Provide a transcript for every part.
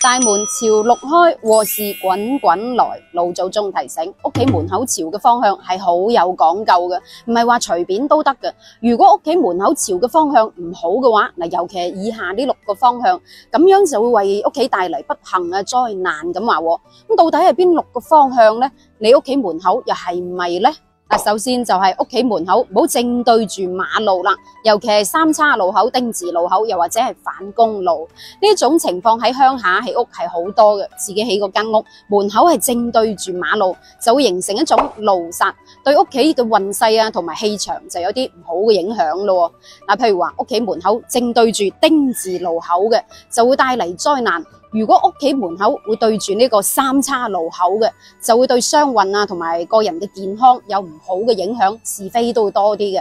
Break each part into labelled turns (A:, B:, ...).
A: 大門朝六開，禍事滾滾來。老祖宗提醒，屋企門口朝嘅方向係好有講究嘅，唔係話隨便都得嘅。如果屋企門口朝嘅方向唔好嘅話，嗱，尤其係以下呢6個方向，咁樣就會為屋企帶嚟不幸啊災難咁話。咁到底係邊6個方向呢？你屋企門口又係唔係呢？首先就係屋企門口唔好正對住馬路啦，尤其係三叉路口、丁字路口，又或者係反公路呢種情況喺鄉下起屋係好多嘅。自己起嗰間屋門口係正對住馬路，就會形成一種路煞，對屋企嘅運勢啊同埋氣場就有啲唔好嘅影響咯。譬如話屋企門口正對住丁字路口嘅，就會帶嚟災難。如果屋企門口會對住呢個三叉路口嘅，就會對商運啊同埋個人嘅健康有唔好嘅影響，是非都會多啲嘅。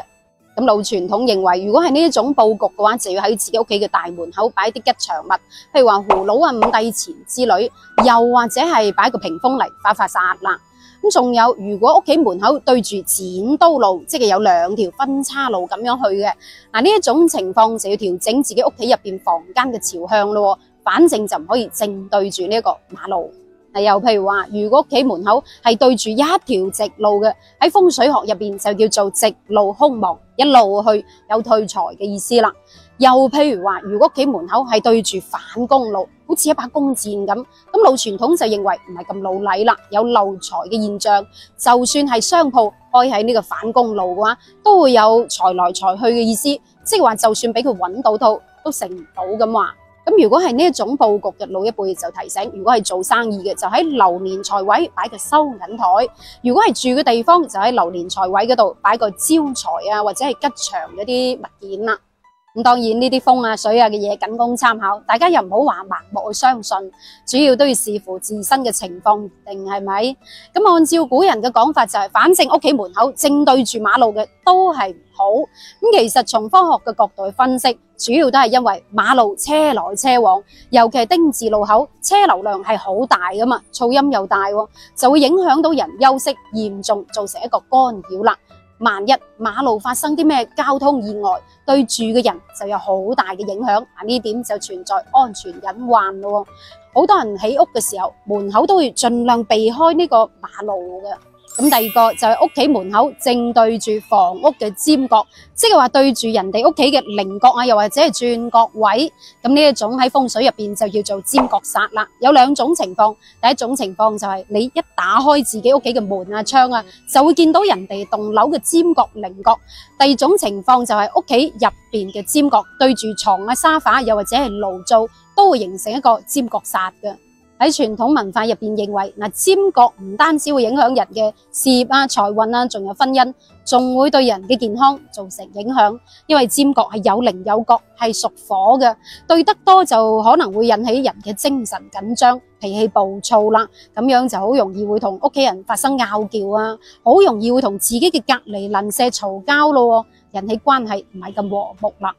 A: 咁老傳統認為，如果係呢一種佈局嘅話，就要喺自己屋企嘅大門口擺啲吉祥物，譬如話葫蘆啊、五帝錢之類，又或者係擺個屏風嚟發煞啦。咁仲有，如果屋企門口對住剪刀路，即係有2條分叉路咁樣去嘅，呢一種情況就要調整自己屋企入邊房間嘅朝向咯。反正就唔可以正對住呢個馬路。又譬如話，如果屋企門口係對住一條直路嘅，喺風水學入邊就叫做直路空亡，一路去有退財嘅意思啦。又譬如話，如果屋企門口係對住反公路，好似一把弓箭咁，咁老傳統就認為唔係咁老禮啦，有漏財嘅現象。就算係商鋪開喺呢個反公路嘅話，都會有財來財去嘅意思，即係話就算俾佢揾到都成唔到咁話。咁如果係呢一種佈局嘅，老一輩就提醒，如果係做生意嘅，就喺流年財位擺個收銀台；如果係住嘅地方，就喺流年財位嗰度擺個招財啊，或者係吉祥嗰啲物件啦。咁當然呢啲風啊水啊嘅嘢僅供參考，大家又唔好話盲目去相信，主要都要視乎自身嘅情況而定，係咪？咁按照古人嘅講法就係，反正屋企門口正對住馬路嘅都係唔好。咁其實從科學嘅角度去分析，主要都係因為馬路車來車往，尤其係丁字路口，車流量係好大噶嘛，噪音又大，就會影響到人休息，嚴重造成一個干擾啦。萬一馬路發生啲咩交通意外，對住嘅人就有好大嘅影響，呢點就存在安全隱患咯。好多人起屋嘅時候，門口都會盡量避開呢個馬路嘅。咁第二個就係屋企門口正對住房屋嘅尖角，即係話對住人哋屋企嘅菱角啊，又或者係轉角位。咁呢一種喺風水入邊就叫做尖角煞啦。有2種情況，第一種情況就係你一打開自己屋企嘅門啊窗啊，就會見到人哋棟樓嘅尖角菱角。第二種情況就係屋企入邊嘅尖角對住床啊沙發，又或者係爐灶，都會形成一個尖角煞嘅。喺傳統文化入邊認為，尖角唔單止會影響人嘅事業啊、財運啊，仲有婚姻，仲會對人嘅健康造成影響。因為尖角係有棱有角，係屬火嘅，對得多就可能會引起人嘅精神緊張、脾氣暴躁啦。咁樣就好容易會同屋企人發生拗撬啊，好容易會同自己嘅隔離鄰舍嘈交咯，引起關係唔係咁和睦啦。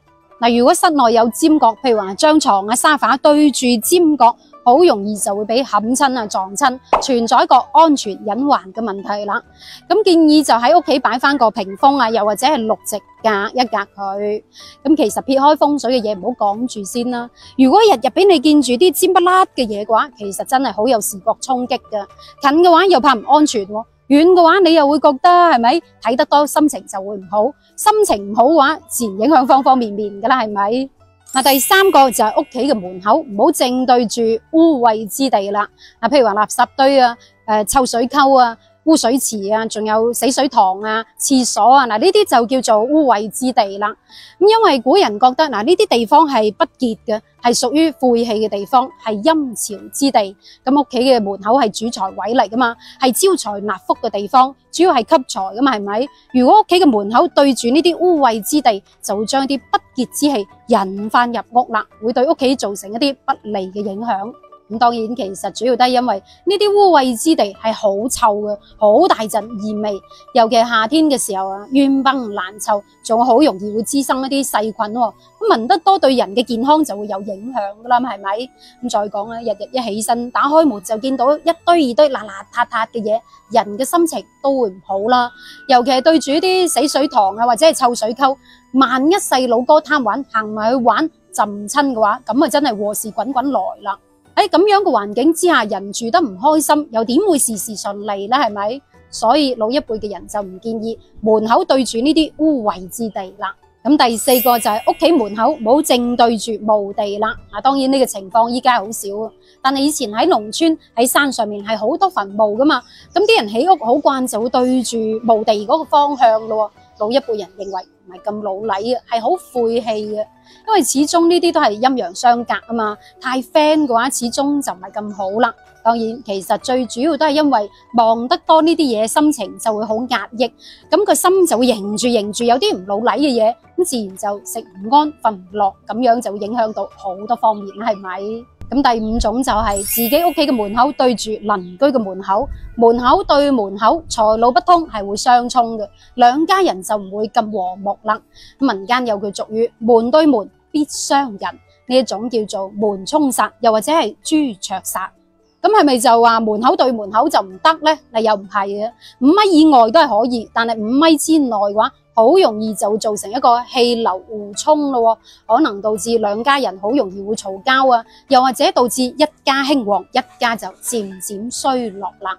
A: 如果室內有尖角，譬如話張床啊、沙發對住尖角，好容易就會俾冚親啊、撞親，存在一個安全隱患嘅問題啦。咁建議就喺屋企擺翻個屏風啊，又或者係綠植隔一隔佢。咁其實撇開風水嘅嘢唔好講住先啦。如果日日俾你見住啲尖不甩嘅嘢嘅話，其實真係好有視覺衝擊㗎。近嘅話又怕唔安全喎，遠嘅話你又會覺得係咪睇得多心情就會唔好，心情唔好嘅話自然影響方方面面噶啦，係咪？第3個就係屋企嘅門口唔好正對住污穢之地啦。譬如話垃圾堆啊、臭水溝啊、污水池啊，仲有死水塘啊、廁所啊，呢啲就叫做污穢之地啦。咁因為古人覺得呢啲地方係不潔嘅，係屬於晦氣嘅地方，係陰潮之地。咁屋企嘅門口係主財位嚟噶嘛，係招財納福嘅地方，主要係吸財噶嘛，係咪？如果屋企嘅門口對住呢啲污穢之地，就會將啲不潔之氣引翻入屋啦，會對屋企造成一啲不利嘅影響。咁當然其實主要都係因為呢啲污穢之地係好臭嘅，好大陣異味，尤其係夏天嘅時候啊，冤崩爛臭，仲好容易會滋生一啲細菌喎。咁聞得多對人嘅健康就會有影響噶啦，係咪？咁再講咧，日日一起身打開門就見到一堆二堆邋邋遢遢嘅嘢，人嘅心情都會唔好啦。尤其係對住啲死水塘啊，或者係臭水溝，萬一細佬哥貪玩行埋去玩浸親嘅話，咁啊真係禍事滾滾來啦。喺咁樣嘅環境之下，人住得唔開心，又點會事事順利呢？係咪？所以老一輩嘅人就唔建議門口對住呢啲污穢之地啦。咁第四個就係屋企門口冇正對住墓地啦。當然呢個情況依家好少，但係以前喺農村喺山上面係好多墳墓噶嘛，咁啲人起屋好慣就會對住墓地嗰個方向咯。老一輩人認為唔係咁老禮嘅，係好晦氣嘅，因為始終呢啲都係陰陽相隔啊嘛，太 friend 嘅話始終就唔係咁好啦。當然其實最主要都係因為望得多呢啲嘢，心情就會好壓抑，咁個心就會迎住有啲唔老禮嘅嘢，咁自然就食唔安瞓唔落，咁樣就會影響到好多方面啦，係咪？咁第五種就係自己屋企嘅門口對住鄰居嘅門口，門口對門口，財路不通係會相衝嘅，兩家人就唔會咁和睦啦。民間有句俗語，門對門必傷人，呢一種叫做門衝煞，又或者係朱雀煞。咁係咪就話門口對門口就唔得呢？嗱，又唔係嘅，5米以外都係可以，但係5米之內嘅話，好容易就造成一個氣流互衝咯，可能導致兩家人好容易會嘈交啊，又或者導致一家興旺，一家就漸漸衰落啦。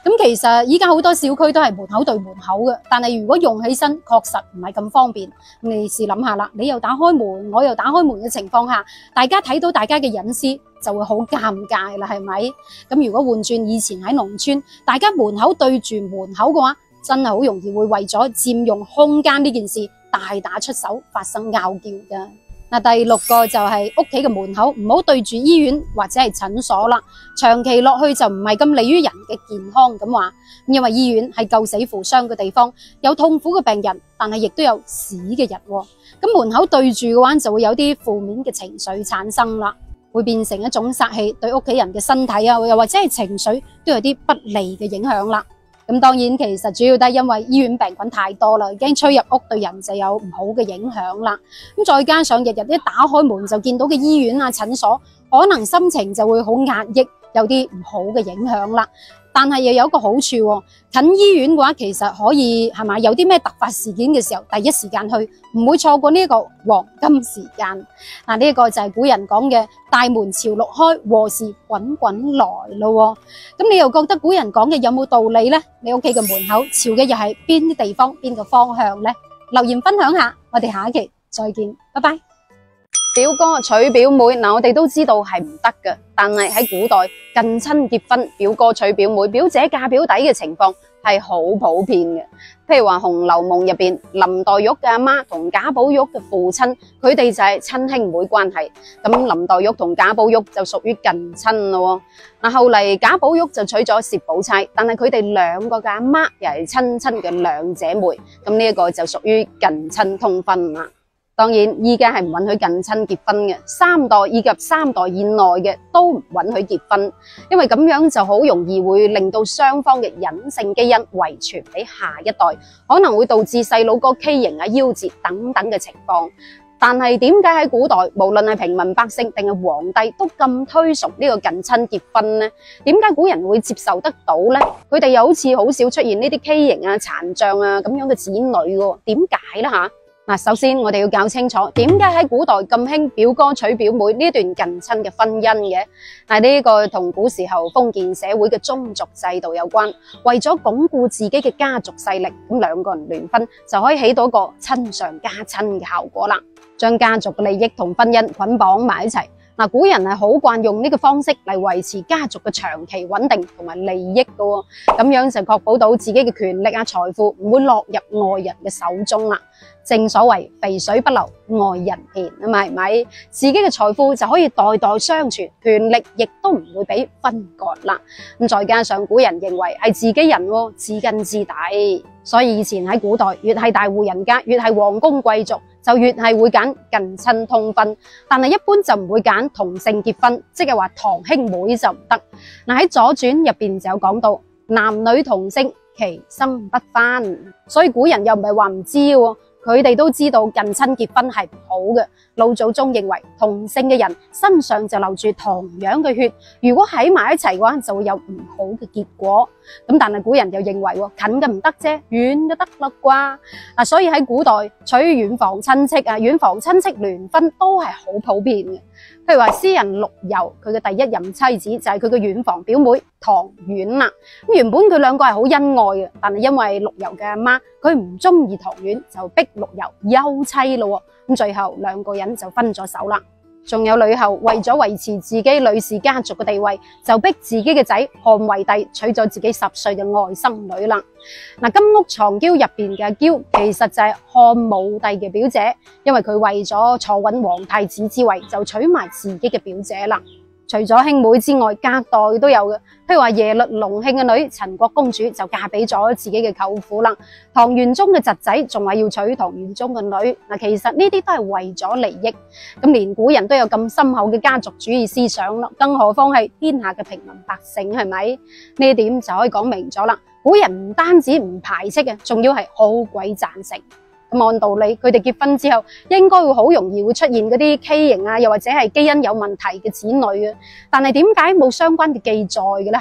A: 咁其實依家好多小區都係門口對門口嘅，但係如果用起身確實唔係咁方便。你試諗下啦，你又打開門，我又打開門嘅情況下，大家睇到大家嘅隱私就會好尷尬啦，係咪？咁如果換轉以前喺農村，大家門口對住門口嘅話，真係好容易會為咗佔用空間呢件事大打出手，發生拗撬㗎。第六個就係屋企嘅門口唔好對住醫院或者係診所啦，長期落去就唔係咁利於人嘅健康咁話，因為醫院係救死扶傷嘅地方，有痛苦嘅病人，但係亦都有死嘅人喎。咁門口對住嘅話就會有啲負面嘅情緒產生啦，會變成一種煞氣，對屋企人嘅身體啊，又或者係情緒都有啲不利嘅影響啦。咁當然其實主要都係因為醫院病菌太多啦，已經吹入屋對人就有唔好嘅影響啦。咁再加上日日一打開門就見到嘅醫院啊診所，可能心情就會好壓抑，有啲唔好嘅影響啦。但係又有一個好處喎，近醫院嘅話其實可以係咪有啲咩突發事件嘅時候，第一時間去，唔會錯過呢個黃金時間。呢一個就係古人講嘅大門朝六開，禍事滾滾來咯。咁你又覺得古人講嘅有冇道理呢？你屋企嘅門口朝嘅又係邊啲地方，邊個方向呢？留言分享下，我哋下一期再見，拜拜。表哥娶表妹，我哋都知道係唔得嘅，但係喺古代近親結婚，表哥娶表妹，表姐嫁表弟嘅情況係好普遍嘅。譬如話《紅樓夢》入邊，林黛玉嘅阿媽同賈寶玉嘅父親，佢哋就係親兄妹關係。咁林黛玉同賈寶玉就屬於近親咯。後嚟賈寶玉就娶咗薛寶釵，但係佢哋兩個嘅阿媽又係親嘅兩姐妹，咁呢一個就屬於近親通婚啦。當然，依家係唔允許近親結婚嘅，3代以及3代以內嘅都唔允許結婚，因為咁樣就好容易會令到雙方嘅隱性基因遺傳俾下一代，可能會導致細佬哥畸形啊、夭折等等嘅情況。但係點解喺古代，無論係平民百姓定係皇帝，都咁推崇呢個近親結婚呢？點解古人會接受得到呢？佢哋又好似好少出現呢啲畸形啊、殘障啊咁樣嘅子女嘅，點解呢吓？首先我哋要搞清楚點解喺古代咁興表哥娶表妹呢段近親嘅婚姻嘅。呢個同古時候封建社會嘅宗族制度有關，為咗鞏固自己嘅家族勢力，咁兩個人聯婚就可以起到一個親上加親嘅效果啦，將家族嘅利益同婚姻捆綁埋一齊。古人係好慣用呢個方式嚟維持家族嘅長期穩定同埋利益嘅喎，咁樣就確保到自己嘅權力啊、財富唔會落入外人嘅手中啦。正所謂肥水不流外人田啊嘛，係咪？自己嘅財富就可以代代相傳，權力亦都唔會俾分割啦。咁再加上古人認為係自己人喎，自根自底，所以以前喺古代越係大戶人家，越係皇宮貴族，就越係會揀近親通婚，但係一般就唔會揀同性結婚，即係話堂兄妹就唔得。喺《左傳》入邊就有講到，男女同姓，其心不分，所以古人又唔係話唔知喎。佢哋都知道近親結婚係唔好嘅，老祖宗認為同姓嘅人身上就流住同樣嘅血，如果喺埋一齊嘅話就會有唔好嘅結果。咁但係古人又認為近嘅唔得啫，遠嘅得啦啩。所以喺古代娶遠房親戚啊、遠房親戚聯婚都係好普遍嘅。譬如話詩人陸游，佢嘅第一任妻子就係佢嘅遠房表妹唐婉啦。咁原本佢兩個係好恩愛嘅，但係因為陸游嘅阿媽佢唔中意唐婉，就逼陸游休妻咯。咁最後兩個人就分咗手啦。仲有呂后為咗維持自己呂氏家族嘅地位，就逼自己嘅仔漢惠帝娶咗自己10歲嘅外甥女啦。嗱，金屋藏嬌入邊嘅嬌，其實就係漢武帝嘅表姐，因為佢為咗坐穩皇太子之位，就娶埋自己嘅表姐啦。除咗兄妹之外，隔代都有嘅。譬如話耶律隆慶嘅女陳國公主就嫁俾咗自己嘅舅父啦。唐玄宗嘅侄仔仲話要娶唐玄宗嘅女。嗱，其實呢啲都係為咗利益。咁連古人都有咁深厚嘅家族主義思想啦，更何況係天下嘅平民百姓，係咪？呢一點就可以講明咗啦。古人唔單止唔排斥嘅，仲要係好鬼贊成。咁按道理，佢哋結婚之後，應該會好容易會出現嗰啲畸形啊，又或者係基因有問題嘅子女啊。但係點解冇相關嘅記載嘅咧？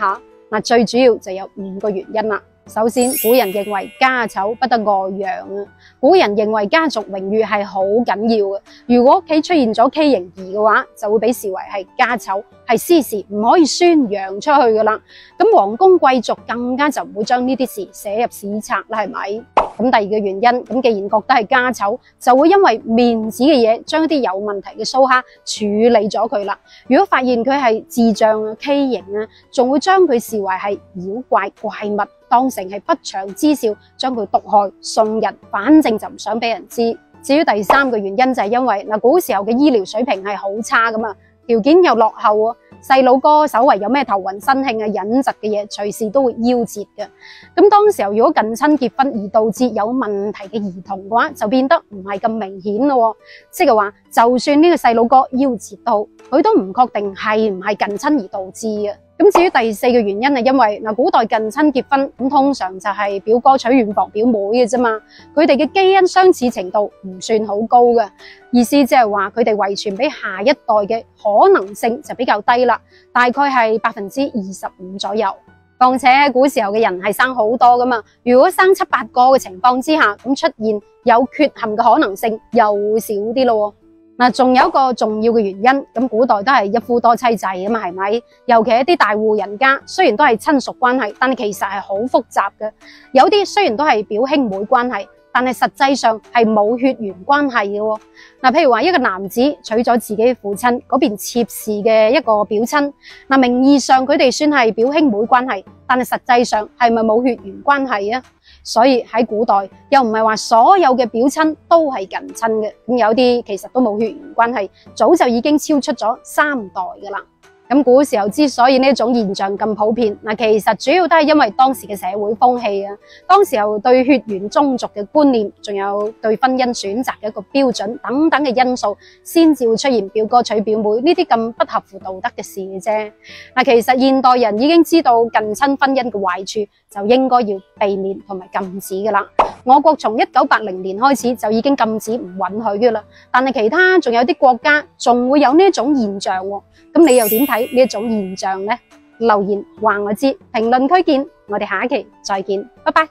A: 嗱，最主要就有5個原因啦。首先，古人認為家醜不得外揚啊。古人認為家族榮譽係好緊要嘅。如果屋企出現咗畸形兒嘅話，就會被視為係家醜，係私事，唔可以宣揚出去噶啦。咁皇宮貴族更加就唔會將呢啲事寫入史冊啦，係咪？咁第二個原因，咁既然覺得係家醜，就會因為面子嘅嘢，將一啲有問題嘅蘇蝦處理咗佢啦。如果發現佢係智障啊、畸形啊，仲會將佢視為係妖怪怪物，當成係不祥之兆，將佢毒害送人，反正就唔想俾人知。至於第3個原因就係因為古時候嘅醫療水平係好差噶嘛，條件又落後啊。細佬哥稍為有咩頭暈身慶啊、隱疾嘅嘢，隨時都會夭折嘅。咁當時候如果近親結婚而導致有問題嘅兒童嘅話，就變得唔係咁明顯咯。即係話，就算呢個細佬哥夭折到，佢都唔確定係唔係近親而導致嘅。咁至於第4個原因係因為古代近親結婚咁通常就係表哥娶遠房表妹嘅啫嘛，佢哋嘅基因相似程度唔算好高嘅，意思即係話佢哋遺傳俾下一代嘅可能性就比較低啦，大概係25%左右。況且古時候嘅人係生好多噶嘛，如果生7、8個嘅情況之下，咁出現有缺陷嘅可能性又會少啲咯。仲有一個重要嘅原因，咁古代都係一夫多妻制啊嘛，係咪？尤其一啲大戶人家，雖然都係親屬關係，但係其實係好複雜嘅。有啲雖然都係表兄妹關係，但係實際上係冇血緣關係嘅喎。譬如話一個男子娶咗自己父親嗰邊妾氏嘅一個表親，名義上佢哋算係表兄妹關係，但係實際上係咪冇血緣關係啊？所以喺古代又唔係話所有嘅表親都係近親嘅，咁有啲其實都冇血緣關係，早就已經超出咗3代噶啦。咁古時候之所以呢種現象咁普遍，其實主要都係因為當時嘅社會風氣啊，當時候對血緣宗族嘅觀念，仲有對婚姻選擇嘅一個標準等等嘅因素，先至會出現表哥娶表妹呢啲咁不合乎道德嘅事嘅啫。其實現代人已經知道近親婚姻嘅壞處，就應該要避免同埋禁止噶啦。我國從1980年開始就已經禁止唔允許噶啦，但係其他仲有啲國家仲會有呢一種現象喎。咁你又點睇呢一種現象呢？留言話我知，評論區見，我哋下一期再見，拜拜。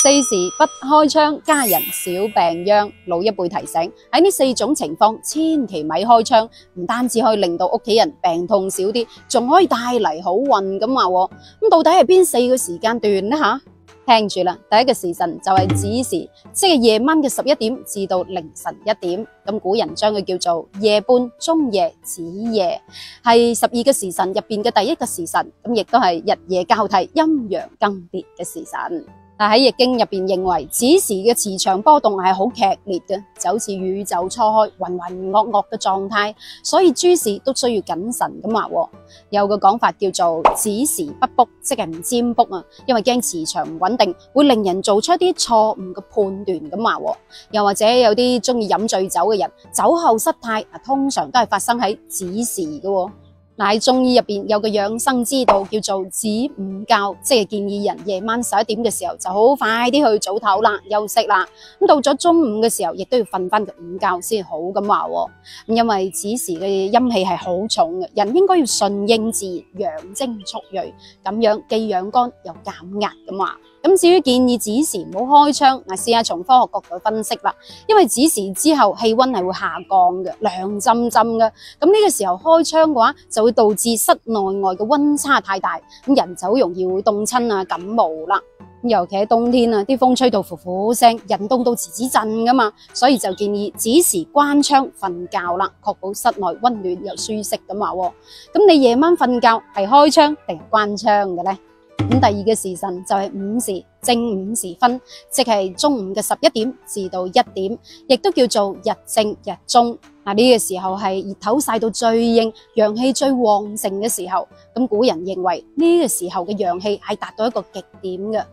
A: 4時不開窗，家人少病殃。老一輩提醒喺呢4種情況，千祈咪開窗，唔單止可以令到屋企人病痛少啲，仲可以帶嚟好運咁話。咁到底係邊4個時間段呢？吓？聽住啦，第一個時辰就係子時，即係夜晚嘅11點至到凌晨1點。咁古人將佢叫做夜半、中夜、子夜，係12個時辰入邊嘅第一個時辰，咁亦都係日夜交替、陰陽更迭嘅時辰。但喺易經入邊認為子時嘅磁場波動係好劇烈嘅，就好似宇宙初開渾渾噩噩嘅狀態，所以諸事都需要謹慎咁話。有個講法叫做子時不卜，即係唔占卜啊，因為驚磁場唔穩定會令人做出一啲錯誤嘅判斷咁話。又或者有啲中意飲醉酒嘅人，酒後失態通常都係發生喺子時嘅。喺中醫入邊有個養生之道叫做子午覺，即係建議人夜晚11點嘅時候就好快啲去早唞啦，休息啦。咁到咗中午嘅時候，亦都要瞓翻個午覺先好咁話。咁因為子時嘅陰氣係好重嘅，人應該要順應自然，養精蓄銳，咁樣既養肝又減壓咁話。咁至於建議子時唔好開窗，試下從科學角度分析啦。因為子時之後氣溫係會下降嘅，涼浸浸嘅。咁呢個時候開窗嘅話，就會導致室內外嘅溫差太大，咁人就好容易會凍親啊、感冒啦。尤其喺冬天啊，啲風吹到呼呼聲，人凍到吱吱震噶嘛，所以就建議子時關窗瞓覺啦，確保室內溫暖又舒適咁話。咁你夜晚瞓覺係開窗定係關窗嘅呢？咁第二個時辰就係午時，正午時分，即係中午嘅11點至到1點，亦都叫做日正日中。呢個時候係熱頭曬到最應，陽氣最旺盛嘅時候。咁古人認為呢個時候嘅陽氣係達到一個極點嘅。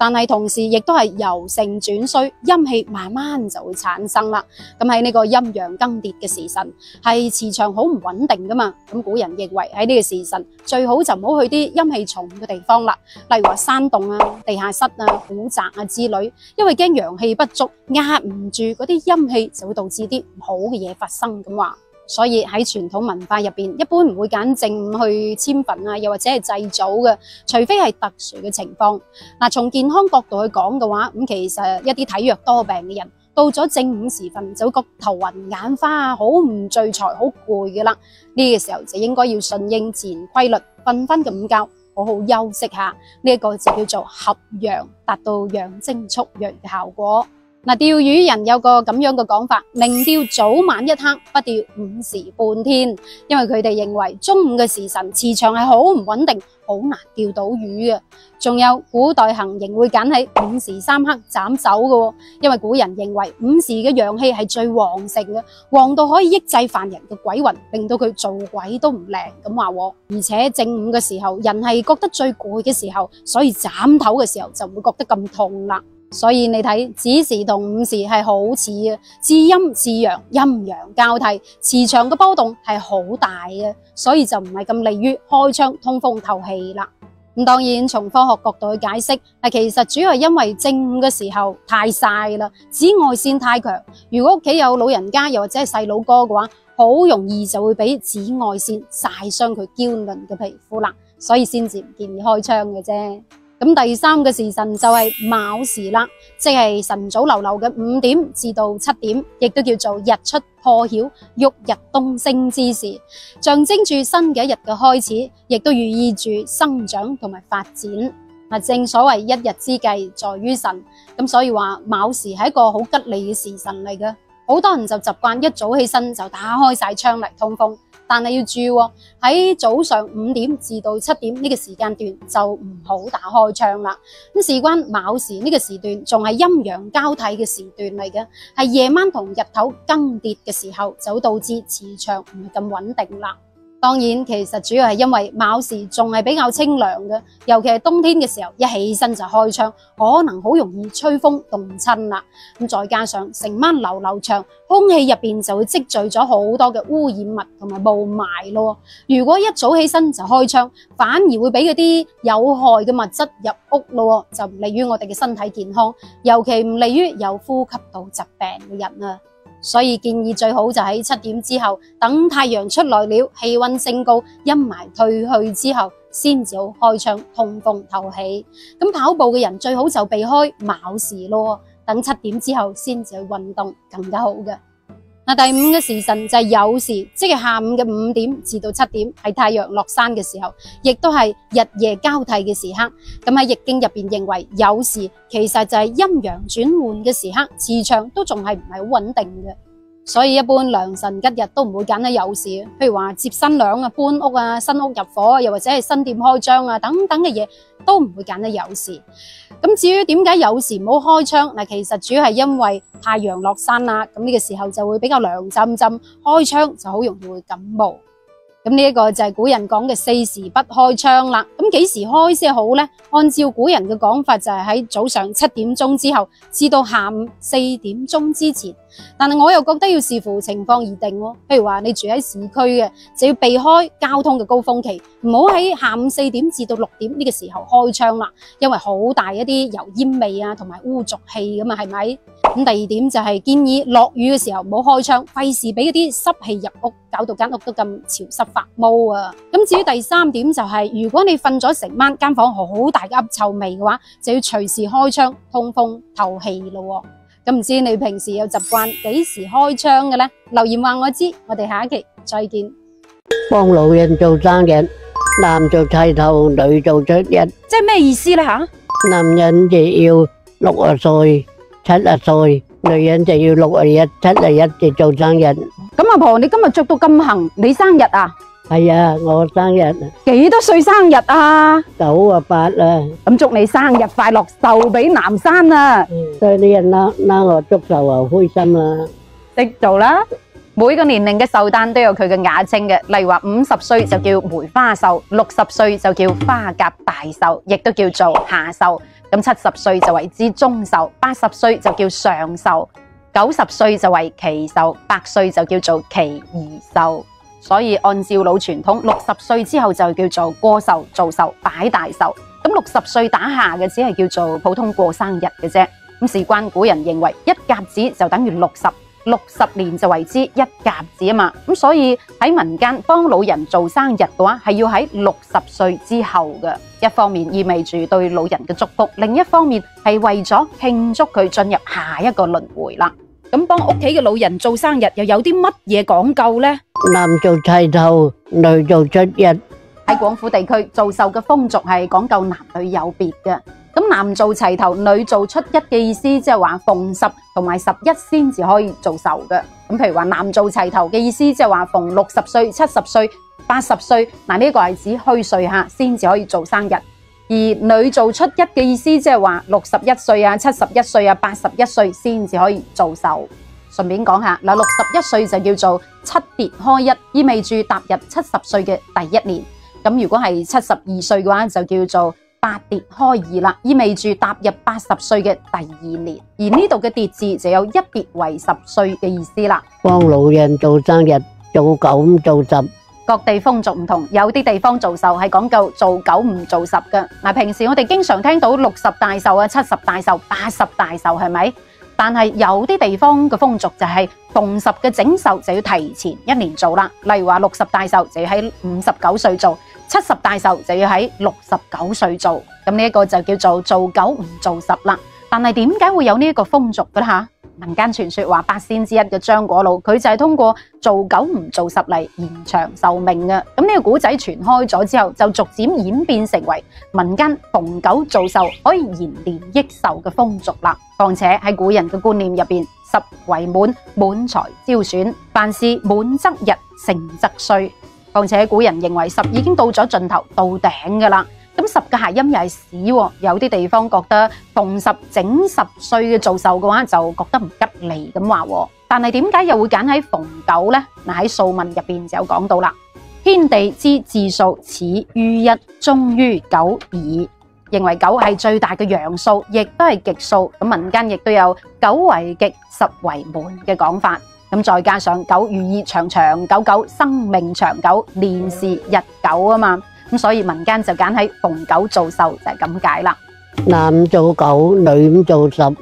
A: 但係同時亦都係由盛轉衰，陰氣慢慢就會產生啦。咁喺呢個陰陽更迭嘅時辰，係磁場好唔穩定噶嘛。咁古人認為喺呢個時辰最好就唔好去啲陰氣重嘅地方啦，例如話山洞啊、地下室啊、古宅啊之類，因為驚陽氣不足，壓唔住嗰啲陰氣，就會導致啲唔好嘅嘢發生咁話。所以喺傳統文化入邊，一般唔會揀正午去遷墳啊，又或者係祭祖嘅，除非係特殊嘅情況。從健康角度去講嘅話，咁其實一啲體弱多病嘅人，到咗正午時分就會覺頭暈眼花啊，好唔聚財，好攰嘅啦。呢個時候就應該要順應自然規律，瞓翻個午覺，好好休息下。呢個就叫做合陽，達到養精蓄銳嘅效果。釣魚人有個咁樣嘅講法，寧釣早晚一刻，不釣午時半天。因為佢哋認為中午嘅時辰磁場係好唔穩定，好難釣到魚嘅。仲有古代行刑會揀喺午時3刻斬首嘅，因為古人認為午時嘅陽氣係最旺盛嘅，旺到可以抑制犯人嘅鬼魂，令到佢做鬼都唔靈咁話。而且正午嘅時候，人係覺得最攰嘅時候，所以斬頭嘅時候就唔會覺得咁痛啦。所以你睇子時同午時係好似嘅，至陰至陽，陰陽交替，磁場嘅波動係好大嘅，所以就唔係咁利於開窗通風透氣啦。咁當然從科學角度去解釋，其實主要係因為正午嘅時候太曬啦，紫外線太強。如果屋企有老人家又或者係細佬哥嘅話，好容易就會俾紫外線曬傷佢嬌嫩嘅皮膚啦，所以先至唔建議開窗嘅啫。咁第三個時辰就係卯時啦，即係晨早流流嘅5點至到7點，亦都叫做日出破曉、旭日東升之時，象徵住新嘅一日嘅開始，亦都寓意住生長同埋發展。正所謂一日之計在於晨，咁所以話卯時係一個好吉利嘅時辰嚟嘅。好多人就習慣一早起身就打開晒窗嚟通風。但係要注意喎，喺早上5點至到7點呢個時間段就唔好打開窗啦。咁事關卯時呢個時段仲係陰陽交替嘅時段嚟嘅，係夜晚同日頭更迭嘅時候，就會導致磁場唔係咁穩定啦。當然，其實主要係因為卯時仲係比較清涼嘅，尤其係冬天嘅時候，一起身就開窗，可能好容易吹風凍親啦。咁再加上成晚流流長，空氣入邊就會積聚咗好多嘅污染物同埋霧霾咯。如果一早起身就開窗，反而會俾嗰啲有害嘅物質入屋咯，就唔利於我哋嘅身體健康，尤其唔利於有呼吸道疾病嘅人啊。所以建議最好就喺7點之後，等太陽出來了，氣溫升高，陰霾退去之後，先至好開窗通風透氣。咁跑步嘅人最好就避開卯時咯，等7點之後先至去運動更加好嘅。第5個時辰就係酉時，即係下午嘅5點至到7點，係太陽落山嘅時候，亦都係日夜交替嘅時刻。咁喺易經入邊認為酉時其實就係陰陽轉換嘅時刻，磁場都仲係唔係好穩定嘅。所以一般良辰吉日都唔會揀喺酉時，譬如話接新娘啊、搬屋啊、新屋入伙啊，又或者係新店開張啊等等嘅嘢，都唔會揀喺酉時。咁至於點解酉時唔好開窗？其實主要係因為太陽落山啦，咁呢個時候就會比較涼浸浸，開窗就好容易會感冒。咁呢一個就係古人講嘅4時不開窗啦。咁幾時開先好呢？按照古人嘅講法，就係喺早上7點鐘之後至到下午4點鐘之前。但係我又覺得要視乎情況而定喎。譬如話你住喺市區嘅，就要避開交通嘅高峰期，唔好喺下午4點至到6點呢個時候開窗啦，因為好大一啲油煙味啊同埋污濁氣咁啊，係咪？咁第二點就係建議落雨嘅時候唔好開窗，費事俾嗰啲濕氣入屋，搞到間屋都咁潮濕發毛啊！咁至於第三點就係，如果你瞓咗成晚間房好大嘅噏臭味嘅話，就要隨時開窗通風透氣咯。咁唔知你平時有習慣幾時開窗嘅呢？留言話我知，我哋下一期再見。
B: 幫老人做生日，男做齊頭，女做出日。
A: 即係咩意思呢？吓？
B: 男人就要60歲、70歲，女人就要61、71就做生日。
A: 咁阿婆，你今日着到咁行，你生日啊？
B: 係啊，我生日
A: 幾多歲生日啊
B: ？98啦。
A: 咁祝你生日快樂，壽比南山啊！
B: 所以啲人拉我祝壽啊，開心啦。
A: 識做啦。每個年齡嘅壽誕都有佢嘅雅稱嘅，例如話50歲就叫梅花壽，60歲就叫花甲大壽，亦都叫做下壽。咁70歲就為之中壽，80歲就叫上壽，90歲就為期壽，100歲就叫做期兒壽。所以按照老傳統，60歲之後就叫做過壽、造壽、擺大壽。咁60歲打下嘅只係叫做普通過生日嘅啫。咁事關古人認為一甲子就等於60年就為之一甲子啊嘛。咁所以喺民間幫老人做生日嘅話，係要喺60歲之後嘅。一方面意味住對老人嘅祝福，另一方面係為咗慶祝佢進入下一個輪迴啦。咁幫屋企嘅老人做生日又有啲乜嘢講究呢？
B: 男做齊頭，女做出日。
A: 喺廣府地區做壽嘅風俗係講究男女有別嘅。咁男做齊頭，女做出一嘅意思，即係話逢10同埋11先至可以做壽嘅。咁譬如話男做齊頭嘅意思，即係話逢60歲、70歲、80歲，嗱呢個係指虛歲下先至可以做生日。而女做出一嘅意思，即係話61歲啊、71歲啊、81歲先至可以做壽。順便講下，嗱61歲就叫做7疊開1，意味住踏入70歲嘅第一年。咁如果係72歲嘅話，就叫做8疊開2啦，意味住踏入80歲嘅第2年。而呢度嘅疊字就有1疊為10歲嘅意思啦。
B: 幫老人做生日，做9做10。
A: 各地風俗唔同，有啲地方做壽係講究做9唔做10嘅。嗱，平時我哋經常聽到60大壽啊、70大壽、80大壽，係咪？但係有啲地方嘅風俗就係逢10嘅整壽就要提前1年做啦。例如話60大壽就要喺59歲做，70大壽就要喺69歲做。咁呢一個就叫做做9唔做10啦。但係點解會有呢一個風俗嘅吓？民間傳說話8仙之一嘅張果老，佢就係通過做9唔做10嚟延長壽命嘅。咁呢個古仔傳開咗之後，就逐漸演變成為民間逢9做壽可以延年益壽嘅風俗啦。況且喺古人嘅觀念入邊，10為滿，滿財招損，凡事滿則日，成則衰。況且古人認為10已經到咗盡頭，到頂噶啦。咁10嘅諧音又係屎，有啲地方覺得逢10整10歲嘅做壽嘅話，就覺得唔吉利咁話。但係點解又會揀喺逢9呢？嗱，喺《素問》入邊就有講到啦。天地之至數始於一，終於9矣。認為9係最大嘅陽數，亦都係極數。咁民間亦都有9為極，10為滿嘅講法。咁再加上9寓意長長久久，生命長久，年時日久啊嘛。咁所以民間就揀喺逢9做壽，就係咁解啦。
B: 男做9，女做10。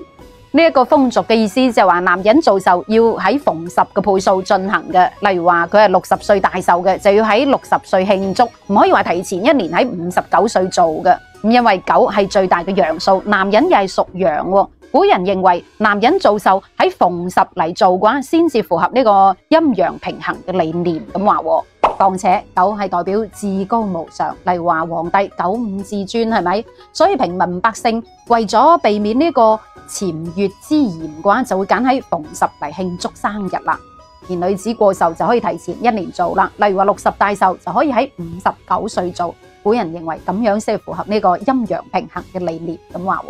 A: 呢一個風俗嘅意思就係話，男人做壽要喺逢10嘅倍數進行嘅。例如話佢係60歲大壽嘅，就要喺60歲慶祝，唔可以話提前1年喺59歲做嘅。咁因為9係最大嘅陽數，男人又係屬陽喎。古人認為男人做壽喺逢10嚟做嘅話，先至符合呢個陰陽平衡嘅理念咁話。況且9係代表至高無上，例如話皇帝95至尊，係咪？所以平民百姓為咗避免呢個潛月之嫌嘅話，就會揀喺逢10嚟慶祝生日啦。而女子過壽就可以提前1年做啦，例如話60大壽就可以喺59歲做。古人認為咁樣先符合呢個陰陽平衡嘅理念咁話。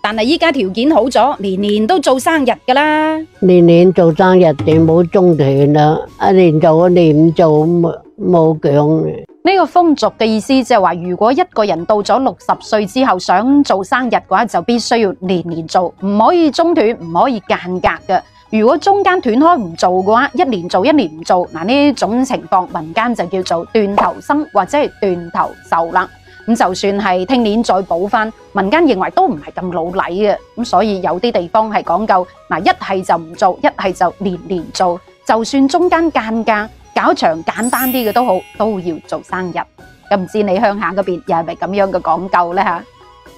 A: 但係依家條件好咗，年年都做生日噶啦。
B: 年年做生日就冇中斷啦，一年做一年唔做冇獎。
A: 呢個風俗嘅意思即係話，如果一個人到咗60歲之後想做生日嘅話，就必須要年年做，唔可以中斷，唔可以間隔嘅。如果中間斷開唔做嘅話，一年做一年唔做，嗱呢種情況民間就叫做斷頭生或者係斷頭壽啦。咁就算係聽年再補翻，民間認為都唔係咁老禮嘅。咁所以有啲地方係講究嗱，一係就唔做，一係就年年做，就算中間間隔搞場簡單啲嘅都好，都要做生日。咁唔知你鄉下嗰邊又係咪咁樣嘅講究呢？吓？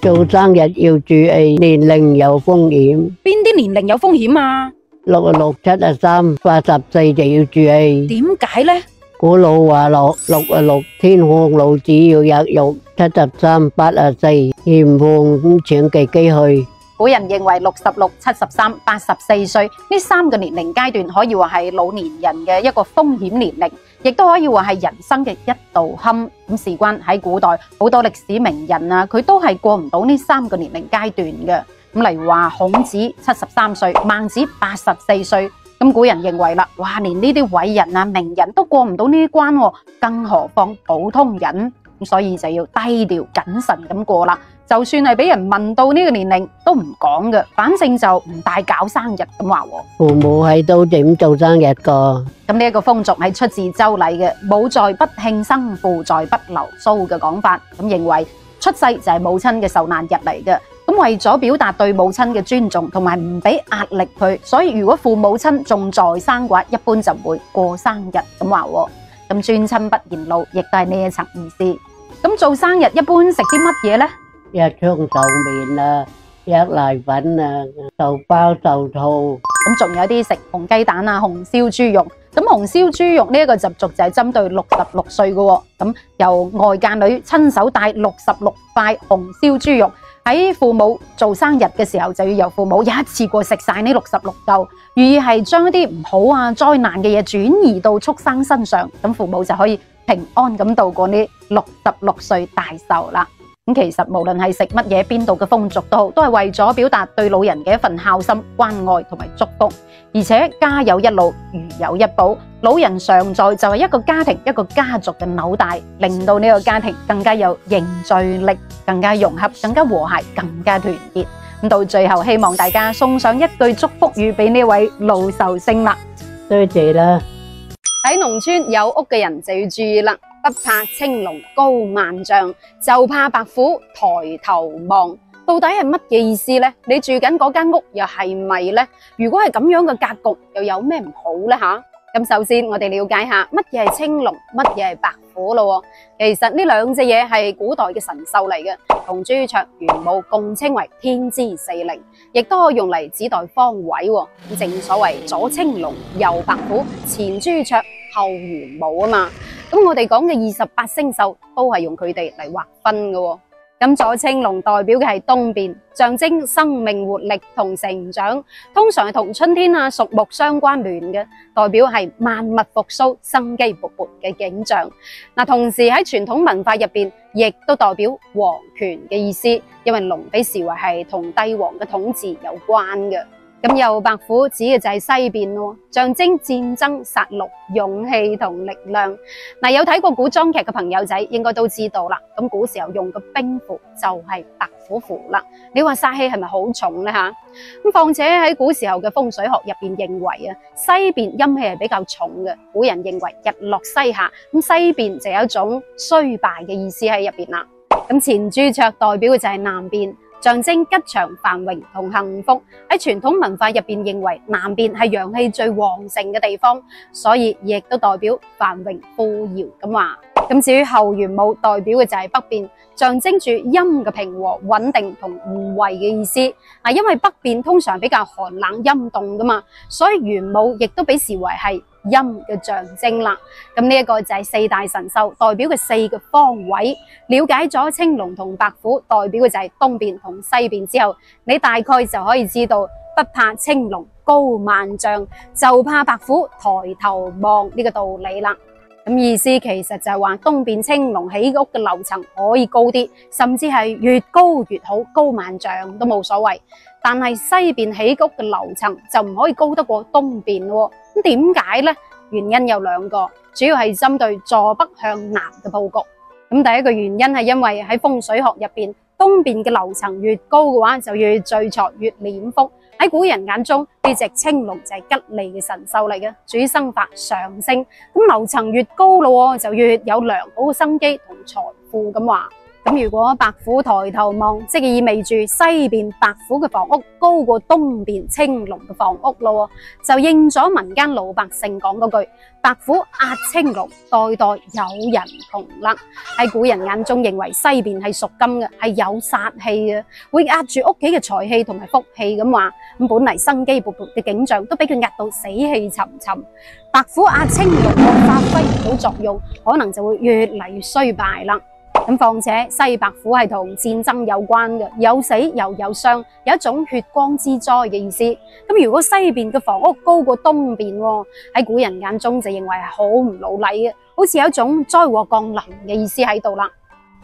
B: 做生日要注意年齡有風險，
A: 邊啲年齡有風險啊
B: 66、73、84就要注意。
A: 點解呢？
B: 古老話落66天空老子要入獄，73、84嚴防長期積去。
A: 古人認為66、73、84歲呢三個年齡階段可以話係老年人嘅一個風險年齡，亦都可以話係人生嘅一道坎。咁事關喺古代好多歷史名人啊，佢都係過唔到呢三個年齡階段嘅。咁例如話孔子73歲，孟子84歲。咁古人認為啦，哇，連呢啲偉人啊、名人都過唔到呢啲關喎，更何況普通人。咁所以就要低調謹慎咁過啦。就算係俾人問到呢個年齡都唔講嘅，反正就唔大搞生日咁話喎。
B: 父母喺度點做生日個？
A: 咁呢一個風俗係出自周禮嘅，母在不慶生，父在不留鬚嘅講法。咁認為出世就係母親嘅受難日嚟嘅。咁為咗表達對母親嘅尊重同埋唔俾壓力佢，所以如果父母親仲在生嘅話，一般就唔會過生日咁話喎。咁尊親不言老，亦都係呢一層意思。咁做生日一般食啲乜嘢呢？
B: 一槍壽麵啊，一瀨粉啊，壽包壽兔。
A: 咁仲有啲食紅雞蛋啊、紅燒豬肉。咁紅燒豬肉呢一個習俗就係針對66歲嘅喎。咁由外嫁女親手帶66塊紅燒豬肉，喺父母做生日嘅時候就要由父母一次過食晒呢66嚿，寓意係將一啲唔好啊、災難嘅嘢轉移到畜生身上，咁父母就可以平安咁度過呢66歲大壽啦。咁其實無論係食乜嘢，邊度嘅風俗都好，都係為咗表達對老人嘅一份孝心、關愛同埋祝福。而且家有一老，如有一寶，老人常在就係一個家庭、一個家族嘅紐帶，令到呢個家庭更加有凝聚力，更加融合，更加和諧，更加團結。咁到最後，希望大家送上一句祝福語俾呢位老壽星啦。
B: 多謝啦。
A: 喺農村有屋嘅人就要注意啦，不怕青龍高萬丈，就怕白虎抬頭望。到底係乜嘢意思呢？你住緊嗰間屋又係咪呢？如果係咁樣嘅格局，又有咩唔好呢？吓？咁首先我哋了解下乜嘢係青龍，乜嘢係白虎咯。其實呢兩隻嘢係古代嘅神獸嚟嘅，同朱雀、玄武共稱為天之四靈，亦都可以用嚟指代方位。正所謂左青龍，右白虎，前朱雀，後玄武啊嘛。咁我哋講嘅28星宿都係用佢哋嚟劃分嘅。咁左青龍代表嘅係東邊，象徵生命活力同成長，通常係同春天啊、屬木相關聯嘅，代表係萬物復甦、生機勃勃嘅景象。嗱，同時喺傳統文化入邊，亦都代表皇權嘅意思，因為龍被視為係同帝王嘅統治有關嘅。咁右白虎指嘅就係西邊咯，象徵戰爭、殺戮、勇氣同力量。嗱，有睇過古裝劇嘅朋友仔應該都知道啦。咁古時候用嘅兵符就係白虎符啦。你話殺氣係咪好重呢？吓？咁況且喺古時候嘅風水學入邊認為啊，西邊陰氣係比較重嘅。古人認為日落西下，咁西邊就有一種衰敗嘅意思喺入邊啦。咁前朱雀代表嘅就係南邊，象徵吉祥、繁榮同幸福。喺傳統文化入邊認為南邊係陽氣最旺盛嘅地方，所以亦都代表繁榮富饒咁話。咁至於後玄武代表嘅就係北邊，象徵住陰嘅平和、穩定同護衛嘅意思。嗱，因為北邊通常比較寒冷陰凍噶嘛，所以玄武亦都被視為係陰嘅象徵啦。咁呢一個就係四大神獸代表嘅四個方位。了解咗青龍同白虎代表嘅就係東邊同西邊之後，你大概就可以知道不怕青龍高萬丈，就怕白虎抬頭望呢個道理啦。咁意思其實就係話東邊青龍起屋嘅樓層可以高啲，甚至係越高越好，高萬丈都冇所謂。但係西邊起屋嘅樓層就唔可以高得過東邊喎。咁點解呢？原因有兩個，主要係針對坐北向南嘅佈局。咁第一個原因係因為喺風水學入邊，東邊嘅樓層越高嘅話，就越聚財越斂福；喺古人眼中，呢隻青龍就係吉利嘅神獸嚟嘅，主生發上升，咁樓層越高咯，就越有良好嘅生機同財富咁話。咁如果白虎抬頭望，即係意味住西邊白虎嘅房屋高過東邊青龍嘅房屋咯，就應咗民間老百姓講嗰句白虎壓青龍，代代有人窮啦。喺古人眼中認為西邊係屬金嘅，係有煞氣嘅，會壓住屋企嘅財氣同埋福氣咁話。咁本嚟生機勃勃嘅景象都俾佢壓到死氣沉沉。白虎壓青龍，發揮唔到作用，可能就會越嚟越衰敗啦。咁況且西白虎係同戰爭有關嘅，有死又有傷，有一種血光之災嘅意思。咁如果西邊嘅房屋高過東邊，喺古人眼中就認為係好唔老禮嘅，好似有一種災禍降臨嘅意思喺度啦。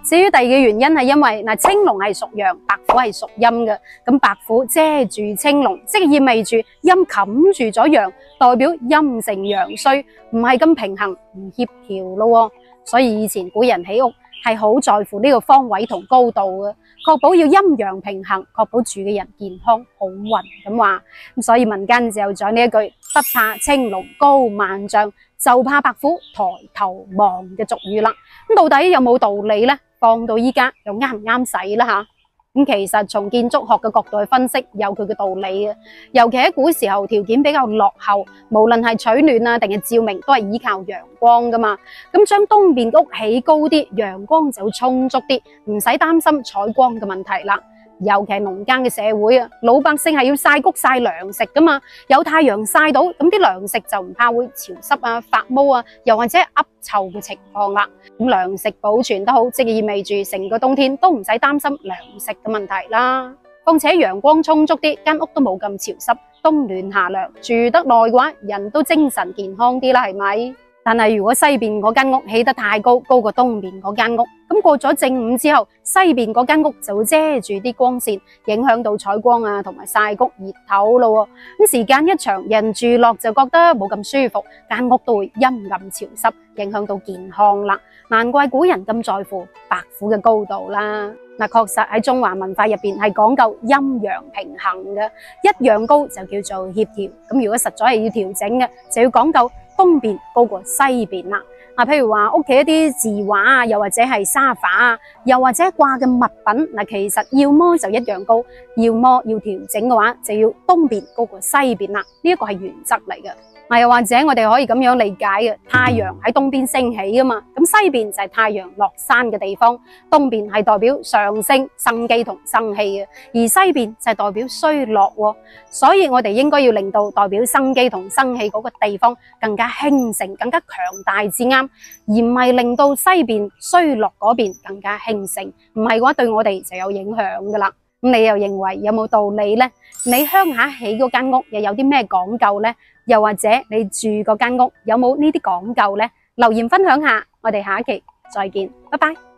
A: 至於第二嘅原因係因為青龍係屬陽，白虎係屬陰嘅，咁白虎遮住青龍，即係意味住陰冚住咗陽，代表陰盛陽衰，唔係咁平衡，唔協調咯。所以以前古人起屋係好在乎呢個方位同高度嘅，確保要陰陽平衡，確保住嘅人健康好運咁話。咁所以民間就有咗呢一句不怕青龍高萬丈，就怕白虎抬頭望嘅俗語啦。咁到底有冇道理呢？放到依家又啱唔啱使啦吓？咁其實從建築學嘅角度去分析，有佢嘅道理嘅。尤其喺古時候條件比較落後，無論係取暖啊定係照明，都係依靠陽光噶嘛。咁將東邊屋起高啲，陽光就會充足啲，唔使擔心採光嘅問題啦。尤其係農耕嘅社會啊，老百姓係要曬谷曬糧食噶嘛，有太陽曬到，咁啲糧食就唔怕會潮濕啊、發毛啊，又或者噏臭嘅情況啦。咁糧食保存得好，即係意味住成個冬天都唔使擔心糧食嘅問題啦。況且陽光充足啲，間屋都冇咁潮濕，冬暖夏涼，住得耐嘅話，人都精神健康啲啦，係咪？但係如果西邊嗰間屋起得太高，高過東邊嗰間屋，咁過咗正午之後，西邊嗰間屋就會遮住啲光線，影響到採光啊，同埋曬谷熱頭咯。咁時間一長，人住落就覺得冇咁舒服，間屋都會陰暗潮濕，影響到健康啦。難怪古人咁在乎白虎嘅高度啦。確實喺中華文化入邊係講究陰陽平衡嘅，一樣高就叫做協調。咁如果實在係要調整嘅，就要講究東邊高過西邊啦。譬如話屋企一啲字畫啊，又或者係沙發啊，又或者掛嘅物品，其實要麼就一樣高，要麼要調整嘅話，就要東邊高過西邊啦。呢一個係原則嚟嘅。又或者我哋可以咁樣理解嘅，太陽喺東邊升起㗎嘛，咁西邊就係太陽落山嘅地方，東邊係代表上升、生機同生氣嘅，而西邊就係代表衰落喎。所以我哋應該要令到代表生機同生氣嗰個地方更加興盛、更加強大至啱，而唔係令到西邊衰落嗰邊更加興盛。唔係嘅話，對我哋就有影響噶啦。咁你又認為有冇道理呢？你鄉下起嗰間屋又有啲咩講究呢？又或者你住嗰間屋有冇呢啲講究呢？留言分享下，我哋下一期再見，拜拜。